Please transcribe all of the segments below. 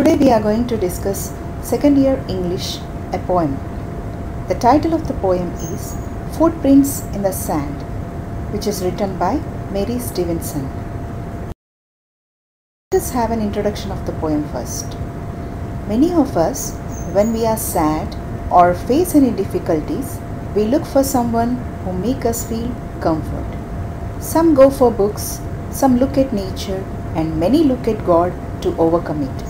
Today we are going to discuss second year English, a poem. The title of the poem is Footprints in the Sand, which is written by Mary Stevenson. Let us have an introduction of the poem first. Many of us, when we are sad or face any difficulties, we look for someone who make us feel comfort. Some go for books, some look at nature, and many look at God to overcome it.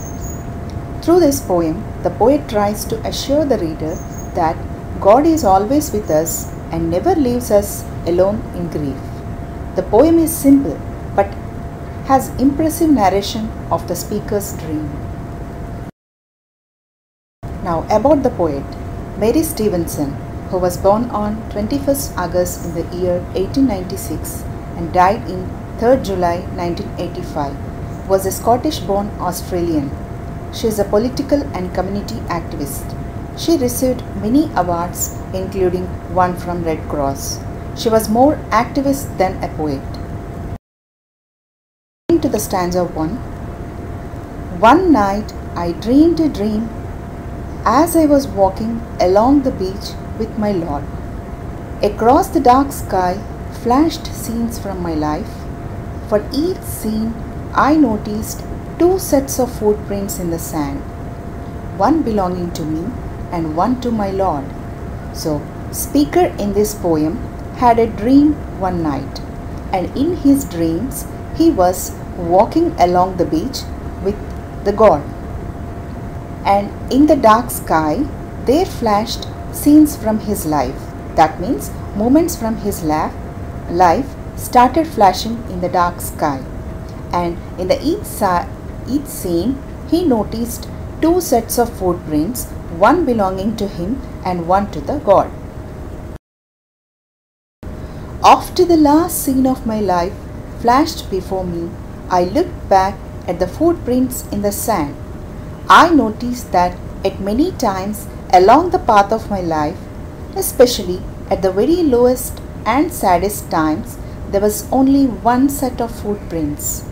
Through this poem, the poet tries to assure the reader that God is always with us and never leaves us alone in grief. The poem is simple but has impressive narration of the speaker's dream. Now about the poet, Mary Stevenson, who was born on 21st August in the year 1896 and died in 3rd July 1985, was a Scottish-born Australian. She is a political and community activist. She received many awards, including one from Red Cross. She was more activist than a poet. To the stanza 1. One night I dreamed a dream as I was walking along the beach with my Lord. Across the dark sky flashed scenes from my life. For each scene I noticed two sets of footprints in the sand, one belonging to me and one to my Lord. So, speaker in this poem had a dream one night, and in his dreams he was walking along the beach with the God. And in the dark sky there flashed scenes from his life. That means moments from his life started flashing in the dark sky. And in each scene he noticed two sets of footprints, one belonging to him and one to the God. After the last scene of my life flashed before me, I looked back at the footprints in the sand. I noticed that at many times along the path of my life, especially at the very lowest and saddest times, there was only one set of footprints.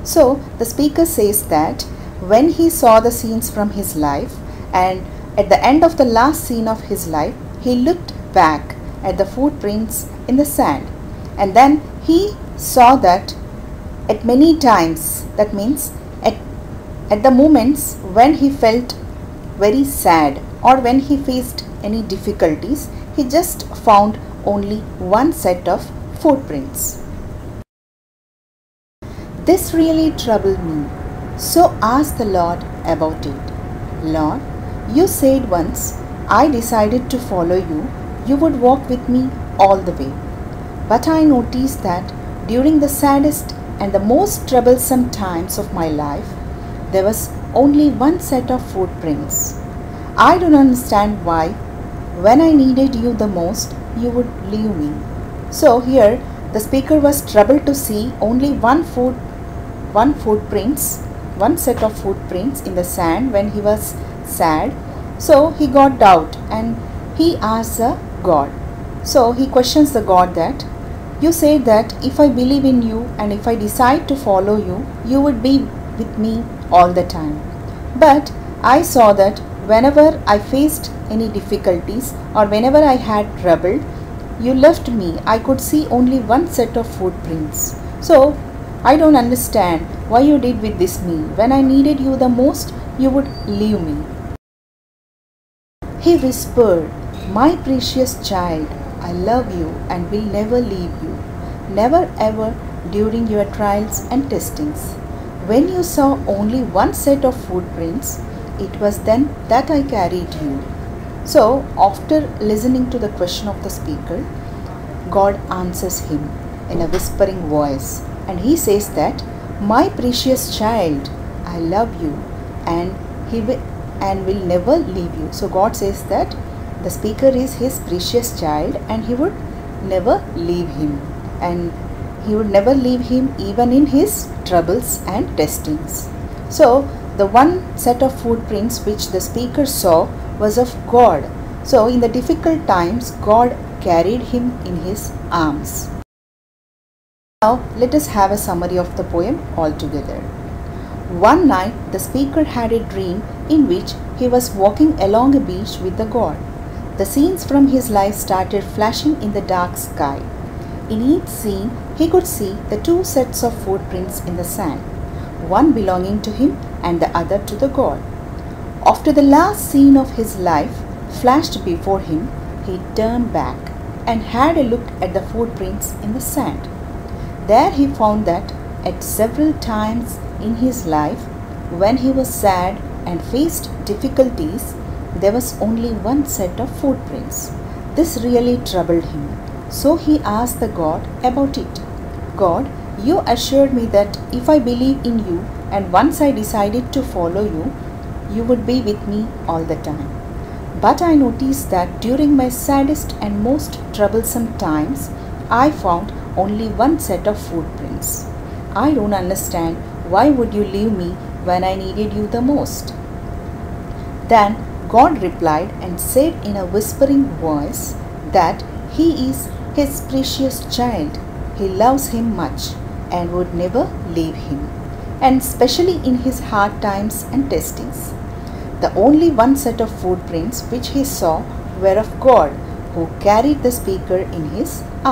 So the speaker says that when he saw the scenes from his life and at the end of the last scene of his life, he looked back at the footprints in the sand, and then he saw that at many times, that means at the moments when he felt very sad or when he faced any difficulties, he just found only one set of footprints. This really troubled me, so asked the Lord about it. Lord, you said once I decided to follow you, you would walk with me all the way. But I noticed that during the saddest and the most troublesome times of my life, there was only one set of footprints. I don't understand why, when I needed you the most, you would leave me. So here, the speaker was troubled to see only one set of footprints in the sand when he was sad. So he got doubt and he asked the God. So he questions the God that, you said that if I believe in you and if I decide to follow you, you would be with me all the time. But I saw that whenever I faced any difficulties or whenever I had trouble, you left me. I could see only one set of footprints. So I don't understand why you did with this me. When I needed you the most, you would leave me. He whispered, my precious child, I love you and will never leave you. Never ever during your trials and testings. When you saw only one set of footprints, it was then that I carried you. So after listening to the question of the speaker, God answers him in a whispering voice. And he says that, my precious child, I love you and will never leave you. So God says that the speaker is his precious child and he would never leave him. And he would never leave him even in his troubles and testings. So the one set of footprints which the speaker saw was of God. So in the difficult times, God carried him in his arms. Now let us have a summary of the poem altogether. One night, the speaker had a dream in which he was walking along a beach with the god. The scenes from his life started flashing in the dark sky. In each scene, he could see the two sets of footprints in the sand, one belonging to him and the other to the god. After the last scene of his life flashed before him, he turned back and had a look at the footprints in the sand. There he found that at several times in his life, when he was sad and faced difficulties, there was only one set of footprints. This really troubled him, so he asked the god about it. God, you assured me that if I believe in you and once I decided to follow you, you would be with me all the time. But I noticed that during my saddest and most troublesome times, I found only one set of footprints. I don't understand, why would you leave me when I needed you the most? Then God replied and said in a whispering voice that he is his precious child. He loves him much and would never leave him, and especially in his hard times and testings. The only one set of footprints which he saw were of God, who carried the speaker in his arms.